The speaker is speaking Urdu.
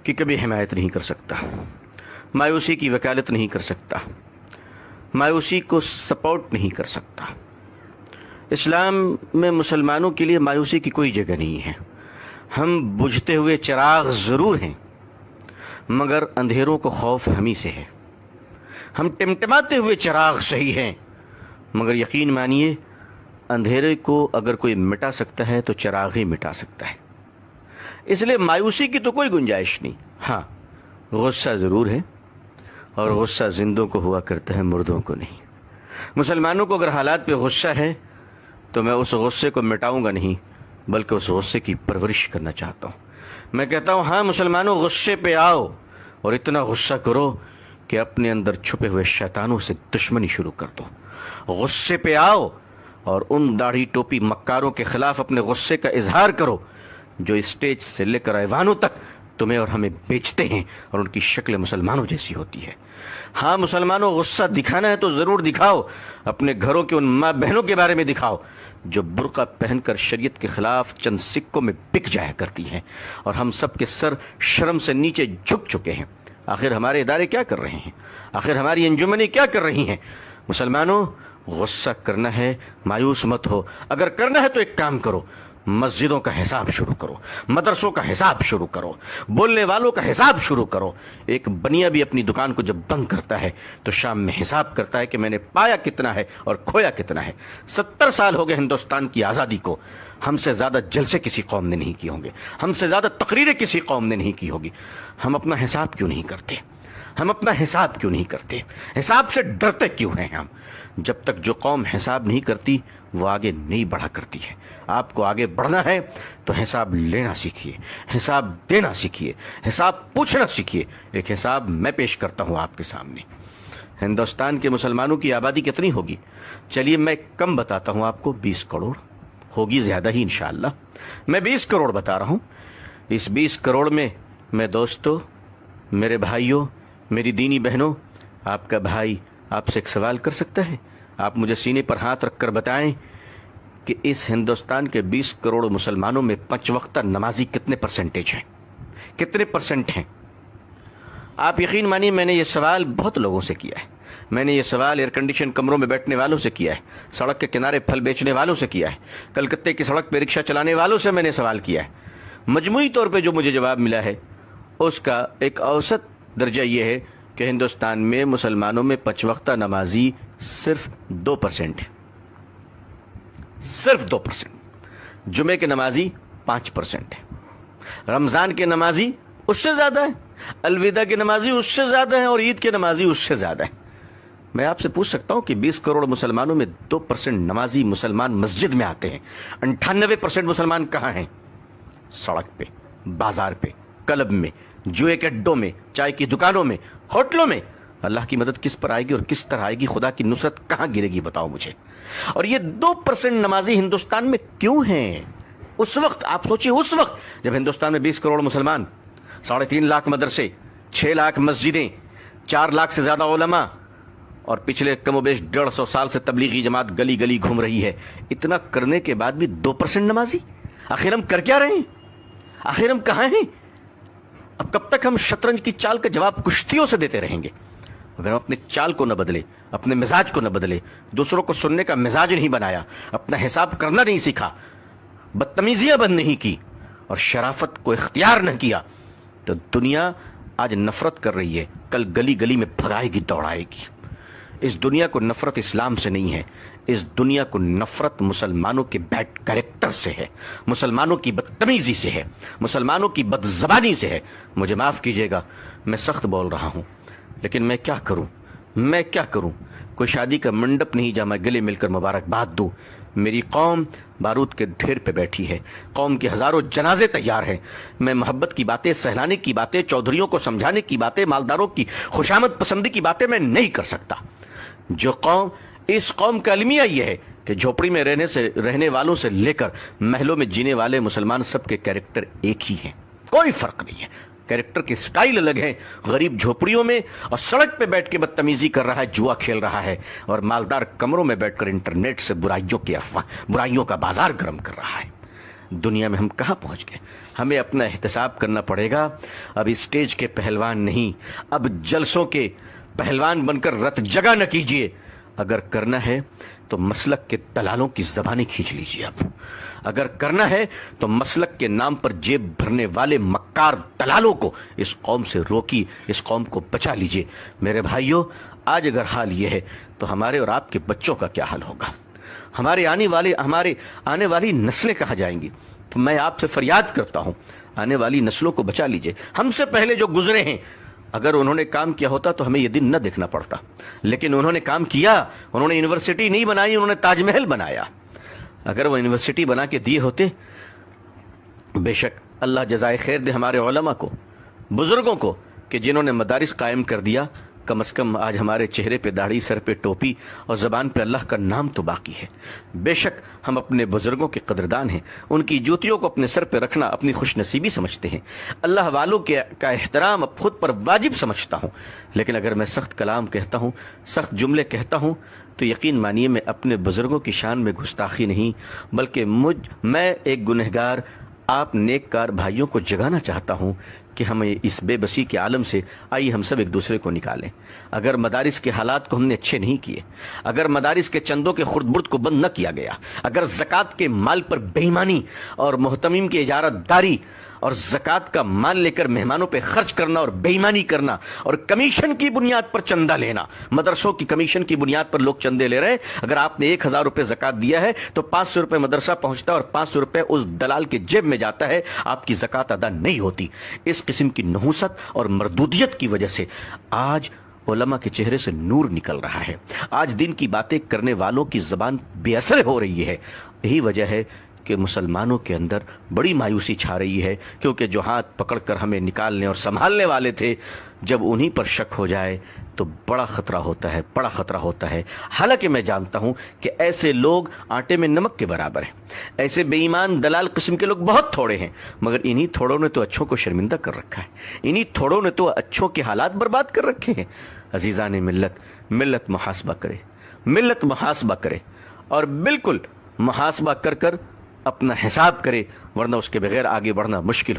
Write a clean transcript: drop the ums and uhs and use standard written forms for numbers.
کہ کبھی حمایت نہیں کر سکتا، مایوسی کی وکالت نہیں کر سکتا، مایوسی کو سپورٹ نہیں کر سکتا۔ اسلام میں مسلمانوں کے لیے مایوسی کی کوئی جگہ نہیں ہے۔ ہم بجھتے ہوئے چراغ ضرور ہیں، مگر اندھیروں کو خوف ہمیں سے ہے۔ ہم ٹمٹماتے ہوئے چراغ صحیح ہیں، مگر یقین مانیے اندھیرے کو اگر کوئی مٹا سکتا ہے تو چراغ ہی مٹا سکتا ہے۔ اس لیے مایوسی کی تو کوئی گنجائش نہیں۔ ہاں، غصہ ضرور ہے، اور غصہ زندوں کو ہوا کرتا ہے، مردوں کو نہیں۔ مسلمانوں کو اگر حالات پہ غصہ ہے تو میں اس غصے کو مٹاؤں گا نہیں، بلکہ اس غصے کی پرورش کرنا چاہتا ہوں۔ میں کہتا ہوں ہاں مسلمانوں، غصے پہ آؤ اور اتنا غصہ کرو کہ اپنے اندر چھپے ہوئے شیطانوں سے دشمنی شروع کر دو۔ غصے پہ آؤ اور ان داڑھی ٹوپی مکاروں کے خلاف اپنے غصے کا اظہار کرو جو اسٹیج سے لے کر ایوانوں تک تمہیں اور ہمیں بیچتے ہیں، اور ان کی شکل مسلمانوں جیسی ہوتی ہے۔ ہاں مسلمانوں، غصہ دکھانا ہے تو ضرور دکھاؤ، اپنے گھروں کے ان ماں بہنوں کے بارے میں دکھاؤ جو برقع پہن کر شریعت کے خلاف چند سکوں میں بک جایا کرتی ہیں، اور ہم سب کے سر شرم سے نیچے جھک چکے ہیں۔ آخر ہمارے ادارے کیا کر رہے ہیں؟ آخر ہماری انجمنیں کیا کر رہی ہیں؟ مسلمانوں، غصہ کرنا ہے، مایوس مت ہو۔ اگر کرنا ہے تو ایک کام کرو، مسجدوں کا حساب شروع کرو، مدرسوں کا حساب شروع کرو، بولنے والوں کا حساب شروع کرو۔ ایک بنیا بھی اپنی دکان کو جب بند کرتا ہے تو شام میں حساب کرتا ہے کہ میں نے پایا کتنا ہے اور کھویا کتنا ہے۔ 70 سال ہو گئے ہندوستان کی آزادی کو، ہم سے زیادہ جلسے کسی قوم نے نہیں کیے ہوں گے، ہم سے زیادہ تقریریں کسی قوم نے نہیں کی ہوگی۔ ہم اپنا حساب کیوں نہیں کرتے؟ ہم اپنا حساب کیوں نہیں کرتے؟ حساب سے ڈرتے کیوں ہیں ہم؟ جب تک جو قوم حساب نہیں کرتی وہ آگے نہیں بڑھا کرتی ہے۔ آپ کو آگے بڑھنا ہے تو حساب لینا سیکھیے، حساب دینا سیکھیے، حساب پوچھنا سیکھیے۔ ایک حساب میں پیش کرتا ہوں آپ کے سامنے۔ ہندوستان کے مسلمانوں کی آبادی کتنی ہوگی؟ چلیے میں کم بتاتا ہوں آپ کو، 20 کروڑ ہوگی، زیادہ ہی انشاءاللہ۔ میں 20 کروڑ بتا رہا ہوں۔ اس 20 کروڑ میں دوستو، میرے بھائیوں، میری دینی بہنوں، آپ کا بھائی آپ سے ایک سوال کر سکتا ہے؟ آپ مجھے سینے پر ہاتھ رکھ کر بتائیں کہ اس ہندوستان کے 20 کروڑ مسلمانوں میں 5 وقتہ نمازی کتنے پرسنٹیج ہیں؟ کتنے پرسنٹ ہیں؟ آپ یقین مانیے میں نے یہ سوال بہت لوگوں سے کیا ہے۔ میں نے یہ سوال ایئر کنڈیشن کمروں میں بیٹھنے والوں سے کیا ہے، سڑک کے کنارے پھل بیچنے والوں سے کیا ہے، کلکتے کی سڑک پہ رکشہ چلانے والوں سے میں نے سوال کیا ہے۔ مجموعی طور پہ جو مجھے جواب ملا ہے اس کا ایک اوسط درجہ یہ ہے کہ ہندوستان میں مسلمانوں میں 5 وقتہ نمازی صرف 2% ہے، صرف 2%۔ جمعے کے نمازی 5% ہے، رمضان کے نمازی اس سے زیادہ ہے، الوداع کے نمازی اس سے زیادہ ہیں، اور عید کے نمازی اس سے زیادہ ہیں۔ میں آپ سے پوچھ سکتا ہوں کہ 20 کروڑ مسلمانوں میں 2% نمازی مسلمان مسجد میں آتے ہیں، 98% مسلمان کہاں ہیں؟ سڑک پہ، بازار پہ، کلب میں، جوئے کے اڈوں میں، چائے کی دکانوں میں، ہوٹلوں میں۔ اللہ کی مدد کس پر آئے گی اور کس طرح آئے گی؟ خدا کی نصرت کہاں گرے گی بتاؤ مجھے؟ اور یہ 2% نمازی ہندوستان میں کیوں ہیں؟ اس وقت آپ سوچیے، اس وقت جب ہندوستان میں 20 کروڑ مسلمان، 3.5 لاکھ مدرسے، 6 لاکھ مسجدیں، 4 لاکھ سے زیادہ علماء، اور پچھلے کم و بیش 150 سال سے تبلیغی جماعت گلی گلی گھوم رہی ہے، اتنا کرنے کے بعد بھی 2% نمازی؟ آخر ہم کر کیا رہے ہیں؟ آخر ہم کہاں ہیں؟ اب کب تک ہم شطرنج کی چال کا جواب کشتیوں سے دیتے رہیں گے؟ اگر ہم اپنے چال کو نہ بدلے، اپنے مزاج کو نہ بدلے، دوسروں کو سننے کا مزاج نہیں بنایا، اپنا حساب کرنا نہیں سیکھا، بدتمیزیاں بند نہیں کی، اور شرافت کو اختیار نہ کیا، تو دنیا آج نفرت کر رہی ہے، کل گلی گلی میں بھگائے گی، دوڑائے گی۔ اس دنیا کو نفرت اسلام سے نہیں ہے، اس دنیا کو نفرت مسلمانوں کے بیڈ کریکٹر سے ہے، مسلمانوں کی بدتمیزی سے ہے، مسلمانوں کی بد زبانی سے ہے۔ مجھے معاف کیجیے گا، میں سخت بول رہا ہوں، لیکن میں کیا کروں؟ میں کیا کروں؟ کوئی شادی کا منڈپ نہیں جہاں میں گلے مل کر مبارکباد دوں۔ میری قوم بارود کے ڈھیر پہ بیٹھی ہے، قوم کے ہزاروں جنازے تیار ہیں۔ میں محبت کی باتیں، سہلانے کی باتیں، چودھریوں کو سمجھانے کی باتیں، مالداروں کی خوشامد پسندی کی باتیں میں نہیں کر سکتا۔ جو قوم، اس قوم کا المیہ یہ ہے کہ جھوپڑی میں رہنے والوں سے لے کر محلوں میں جینے والے مسلمان سب کے کیریکٹر ایک ہی ہیں، کوئی فرق نہیں ہے، کیریکٹر کے سٹائل الگ ہیں۔ غریب جھوپڑیوں میں اور سڑک پہ بیٹھ کے بدتمیزی کر رہا ہے، جوا کھیل رہا ہے، اور مالدار کمروں میں بیٹھ کر انٹرنیٹ سے برائیوں کا بازار گرم کر رہا ہے۔ دنیا میں ہم کہاں پہنچ گئے؟ ہمیں اپنا احتساب کرنا پڑے گا. اب اسٹیج کے پہلوان نہیں، اب جلسوں کے پہلوان بن کر رت جگہ نہ کیجئے. اگر کرنا ہے تو مسلک کے دلالوں کی زبانیں کھینچ لیجئے. اب اگر کرنا ہے تو مسلک کے نام پر جیب بھرنے والے مکار دلالوں کو اس قوم سے روکی، اس قوم کو بچا لیجئے. میرے بھائیوں، آج اگر حال یہ ہے تو ہمارے اور آپ کے بچوں کا کیا حال ہوگا؟ ہمارے آنے والی نسلیں کہاں جائیں گی؟ میں آپ سے فریاد کرتا ہوں، آنے والی نسلوں کو بچا لیجئے. ہم سے پہلے جو گزرے ہیں، اگر انہوں نے کام کیا ہوتا تو ہمیں یہ دن نہ دیکھنا پڑتا، لیکن انہوں نے کام کیا. انہوں نے یونیورسٹی نہیں بنائی، انہوں نے تاج محل بنایا. اگر وہ یونیورسٹی بنا کے دیے ہوتے، بے شک اللہ جزائے خیر دے ہمارے علماء کو، بزرگوں کو، کہ جنہوں نے مدارس قائم کر دیا. کم از کم آج ہمارے چہرے پہ داڑھی، سر پہ ٹوپی اور زبان پہ اللہ کا نام تو باقی ہے. بے شک ہم اپنے بزرگوں کے قدردان ہیں، ان کی جوتیوں کو اپنے سر پہ رکھنا اپنی خوش نصیبی سمجھتے ہیں. اللہ والوں کا احترام اب خود پر واجب سمجھتا ہوں. لیکن اگر میں سخت کلام کہتا ہوں، سخت جملے کہتا ہوں، تو یقین مانیے میں اپنے بزرگوں کی شان میں گستاخی نہیں، بلکہ میں ایک گنہگار آپ نیک کار بھائیوں کو جگانا چاہتا ہوں کہ ہمیں اس بے بسی کے عالم سے آئیے ہم سب ایک دوسرے کو نکالیں. اگر مدارس کے حالات کو ہم نے اچھے نہیں کیے، اگر مدارس کے چندوں کے خرد برد کو بند نہ کیا گیا، اگر زکوٰۃ کے مال پر بے ایمانی اور محتمین کی اجارت داری اور زکوٰۃ کا مال لے کر مہمانوں پہ خرچ کرنا اور بے ایمانی کرنا اور کمیشن کی بنیاد پر چندہ لینا، مدرسوں کی کمیشن کی بنیاد پر لوگ چندے لے رہے ہیں. اگر آپ نے 1000 روپے زکوٰۃ دیا ہے تو 500 روپے مدرسہ پہنچتا ہے اور 500 روپے اس دلال کے جیب میں جاتا ہے، آپ کی زکوٰۃ ادا نہیں ہوتی. اس قسم کی نحوست اور مردودیت کی وجہ سے آج علماء کے چہرے سے نور نکل رہا ہے. آج دین کی باتیں کرنے والوں کی زبان بے اثر ہو رہی ہے. یہی وجہ ہے کہ مسلمانوں کے اندر بڑی مایوسی چھا رہی ہے، کیونکہ جو ہاتھ پکڑ کر ہمیں نکالنے اور سنبھالنے والے تھے، جب انہی پر شک ہو جائے تو بڑا خطرہ ہوتا ہے، بڑا خطرہ ہوتا ہے. حالانکہ میں جانتا ہوں کہ ایسے لوگ آٹے میں نمک کے برابر ہیں، ایسے بے ایمان دلال قسم کے لوگ بہت تھوڑے ہیں، مگر انہی تھوڑوں نے تو اچھوں کو شرمندہ کر رکھا ہے، انہی تھوڑوں نے تو اچھوں کے حالات برباد کر رکھے ہیں. عزیزان ملت محاسبہ کرے، ملت محاسبہ کرے، اور بالکل محاسبہ کر کر اپنا حساب کرے، ورنہ اس کے بغیر آگے بڑھنا مشکل ہو